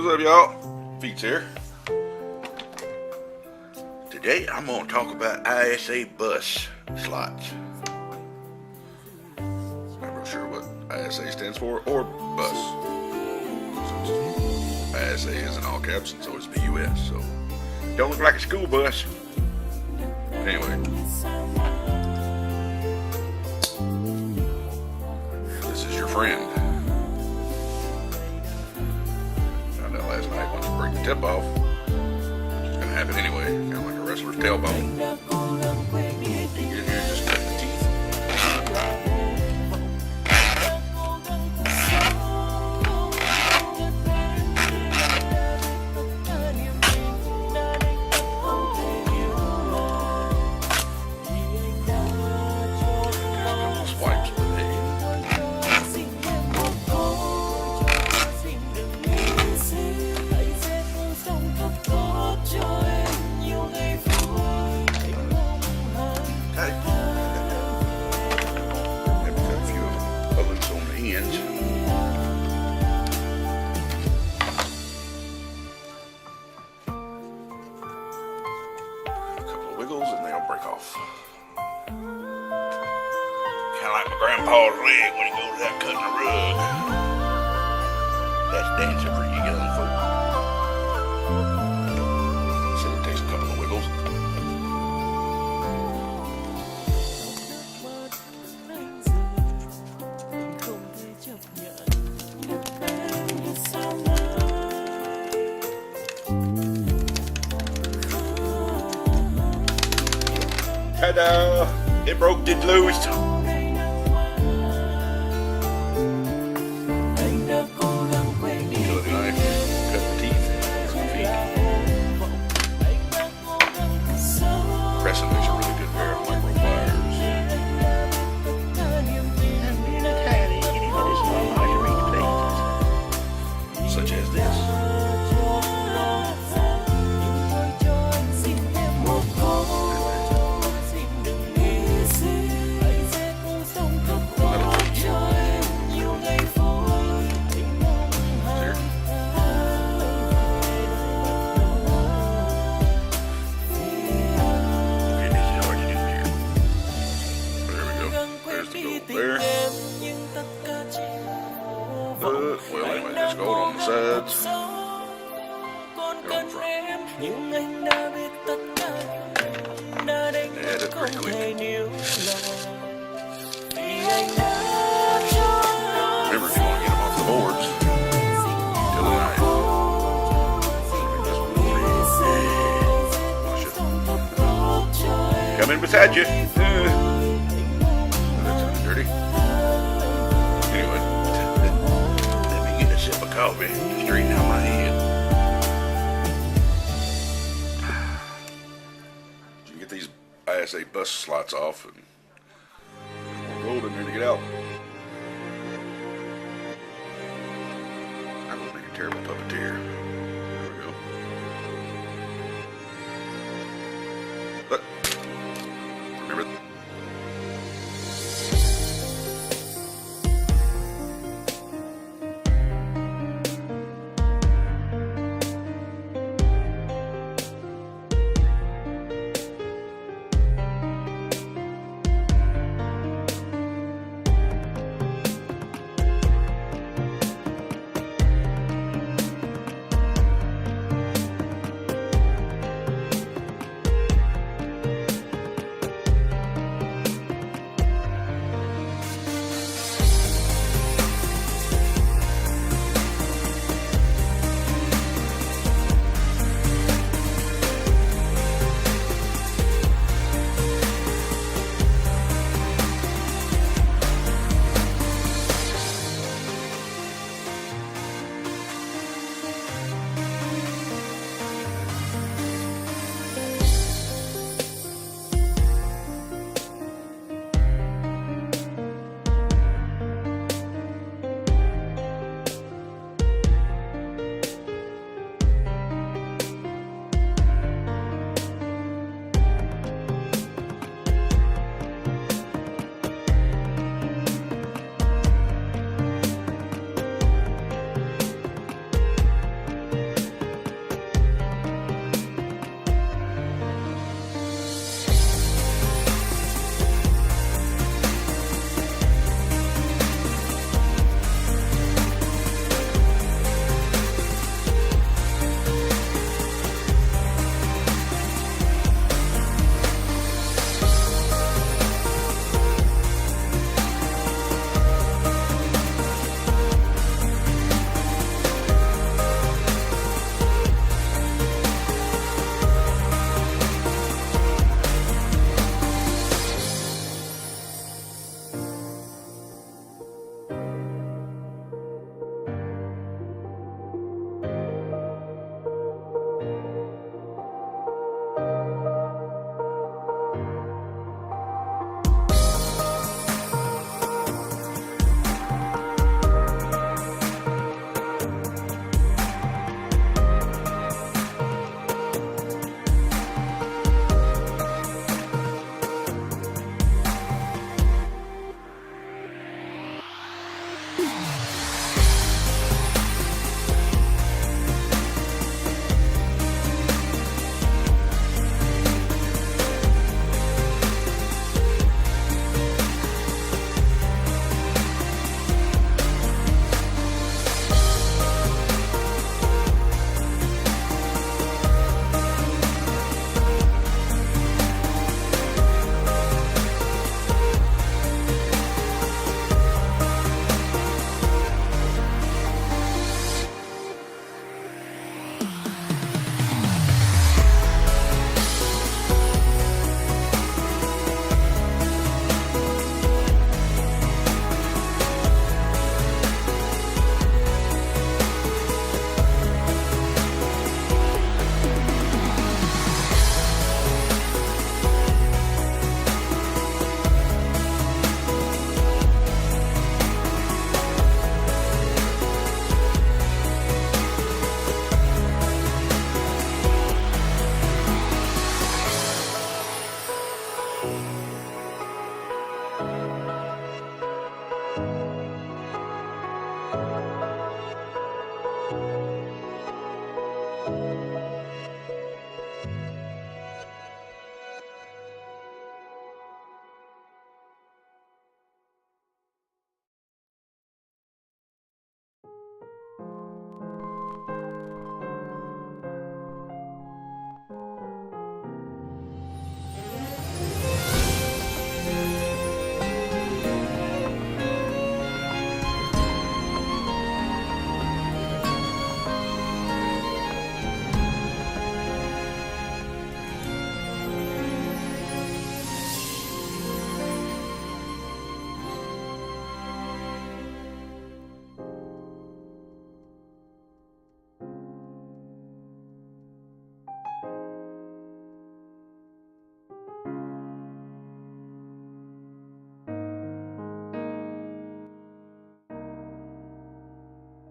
What's up, y'all? Feets here. Today I'm going to talk about ISA bus slots. Not real sure what ISA stands for, or bus. ISA is in all caps, and so is BUS, so don't look like a school bus. Anyway, this is your friend. Found out last night once you break the tip off, which is going to happen anyway, kind of like a wrestler's tailbone. You get in here and just cut the teeth. Wiggles and they'll break off. Kind of like my grandpa's leg when he goes out cutting a rug. That's dancing for you young folks. So it takes a couple of wiggles. Ta-da! It broke, did loose. Kill the knife, cut the teeth, feet. Crescent makes a really good pair of micro pliers. Such as this. There. Well, anyway, just go on the sides. Go in front. Add it pretty quick. Remember, if you want to get them off the boards, till the knife. Come in beside you. Anyway, let me get a sip of coffee to straighten out my head. So you get these ISA bus slots off, and there's more gold in there to get out. I'm gonna make a terrible puppeteer. There we go. But remember.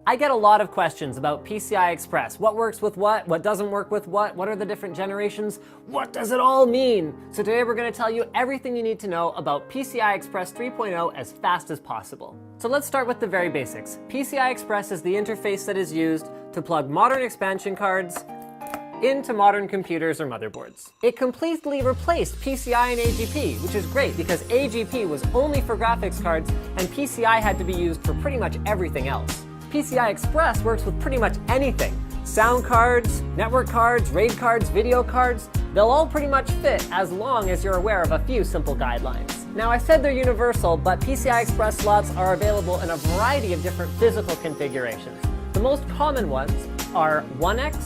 I get a lot of questions about PCI Express. What works with what doesn't work with what are the different generations, what does it all mean? So today we're going to tell you everything you need to know about PCI Express 3.0 as fast as possible. So let's start with the very basics. PCI Express is the interface that is used to plug modern expansion cards into modern computers or motherboards. It completely replaced PCI and AGP, which is great because AGP was only for graphics cards and PCI had to be used for pretty much everything else. PCI Express works with pretty much anything. Sound cards, network cards, RAID cards, video cards, they'll all pretty much fit as long as you're aware of a few simple guidelines. Now I said they're universal, but PCI Express slots are available in a variety of different physical configurations. The most common ones are 1X,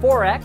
4X,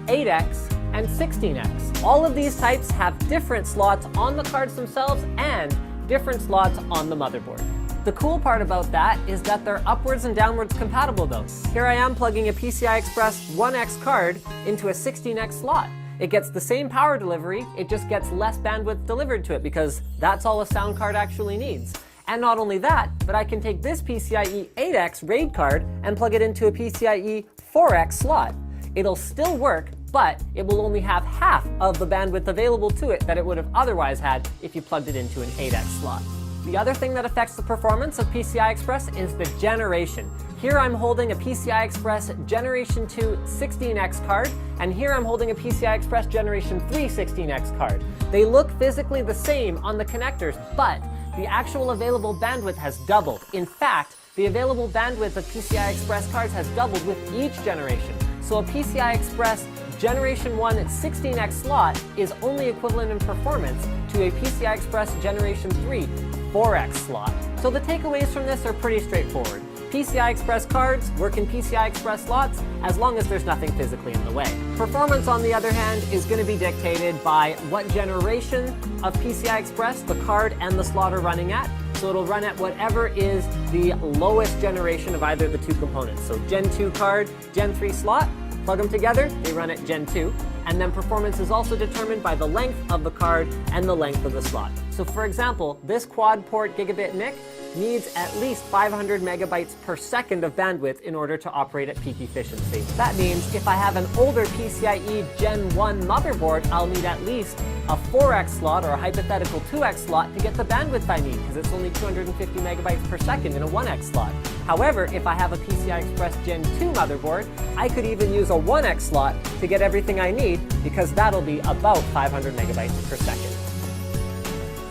8X, and 16X. All of these types have different slots on the cards themselves and different slots on the motherboard. The cool part about that is that they're upwards and downwards compatible though. Here I am plugging a PCI Express 1X card into a 16X slot. It gets the same power delivery, it just gets less bandwidth delivered to it because that's all a sound card actually needs. And not only that, but I can take this PCIe 8X RAID card and plug it into a PCIe 4X slot. It'll still work, but it will only have half of the bandwidth available to it that it would have otherwise had if you plugged it into an 8X slot. The other thing that affects the performance of PCI Express is the generation. Here I'm holding a PCI Express Generation 2 16X card, and here I'm holding a PCI Express Generation 3 16X card. They look physically the same on the connectors, but the actual available bandwidth has doubled. In fact, the available bandwidth of PCI Express cards has doubled with each generation. So a PCI Express Generation 1 16X slot is only equivalent in performance to a PCI Express Generation 3 4X slot. So the takeaways from this are pretty straightforward. PCI Express cards work in PCI Express slots as long as there's nothing physically in the way. Performance, on the other hand, is going to be dictated by what generation of PCI Express the card and the slot are running at. So it'll run at whatever is the lowest generation of either of the two components. So Gen 2 card, Gen 3 slot, plug them together, they run at Gen 2. And then performance is also determined by the length of the card and the length of the slot. So for example, this quad port gigabit NIC needs at least 500 megabytes per second of bandwidth in order to operate at peak efficiency. That means if I have an older PCIe Gen 1 motherboard, I'll need at least a 4X slot or a hypothetical 2X slot to get the bandwidth I need because it's only 250 megabytes per second in a 1X slot. However, if I have a PCI Express Gen 2 motherboard, I could even use a 1X slot to get everything I need because that'll be about 500 megabytes per second.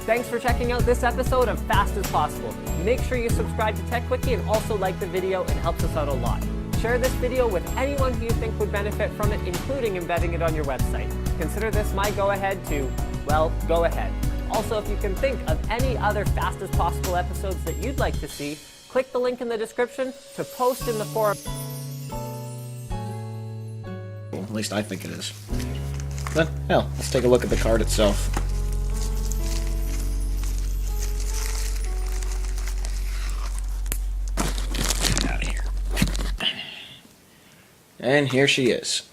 Thanks for checking out this episode of Fast as Possible. Make sure you subscribe to Tech Wiki and also like the video, it helps us out a lot. Share this video with anyone who you think would benefit from it, including embedding it on your website. Consider this my go-ahead to, well, go ahead. Also, if you can think of any other Fast as Possible episodes that you'd like to see, click the link in the description to post in the forum. Well, at least I think it is. But, hell, let's take a look at the card itself. Get out of here. And here she is.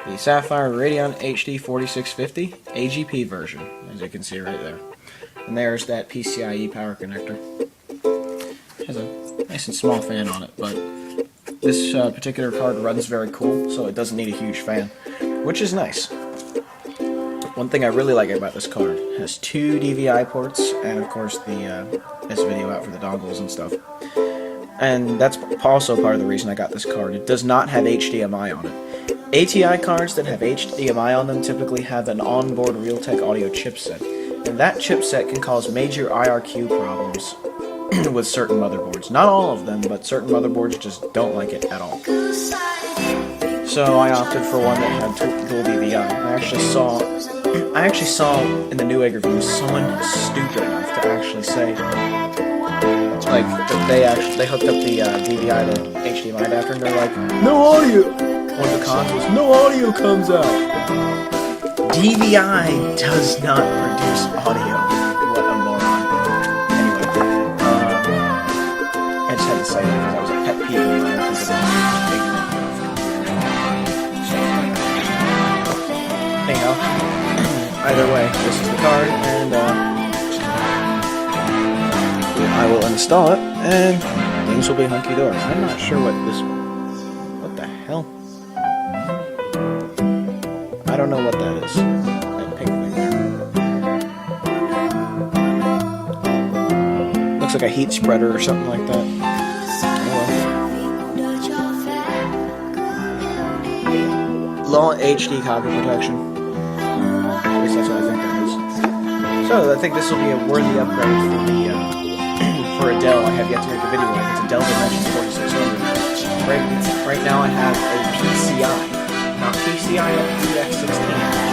The Sapphire Radeon HD 4650 AGP version, as you can see right there. And there's that PCIe power connector. It has a nice and small fan on it, but this particular card runs very cool, so it doesn't need a huge fan, which is nice. One thing I really like about this card, it has 2 DVI ports, and of course the S-video out for the dongles and stuff. And that's also part of the reason I got this card. It does not have HDMI on it. ATI cards that have HDMI on them typically have an onboard Realtek audio chipset, and that chipset can cause major IRQ problems with certain motherboards. Not all of them, but certain motherboards just don't like it at all. So I opted for one that had dual DVI. I actually saw in the Newegg reviews someone stupid enough to actually say, like, that they hooked up the DVI to HDMI adapter, and they're like, no audio! One of the cons was, no audio comes out! DVI does not produce audio. What a moron. Anyway, I just had to say that because that was a pet peeve of mine. Anyhow, either way, this is the card, and I will install it, and things will be hunky-dory. I'm not sure what this... What the hell? I don't know what that is. That pink thing there. Looks like a heat spreader or something like that. Oh well. Low HD copy protection. At least that's what I think that is. So I think this will be a worthy upgrade for the for a Dell. I have yet to make a video on it. It's a Dell Dimension 4600. Right now I have a PCI, not PCI, a PX16.